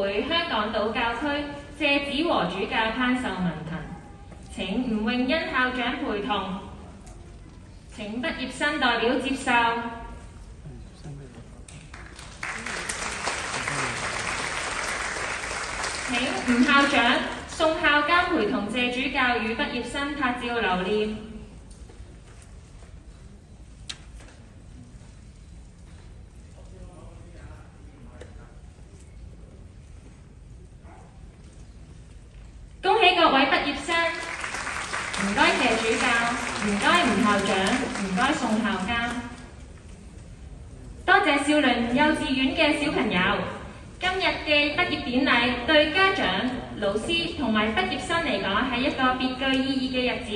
會香港島教區謝子和主教潘秀文騰。請吳詠欣校長陪同。請畢業生代表接受。請吳校長、宋校監陪同謝主教與畢業生拍照留念。恭喜各位畢業生！唔該謝主教，唔該吳校長，唔該宋校監。多謝少麟幼稚園嘅小朋友，今日嘅畢業典禮對家長、老師同埋畢業生嚟講係一個別具意義嘅日子。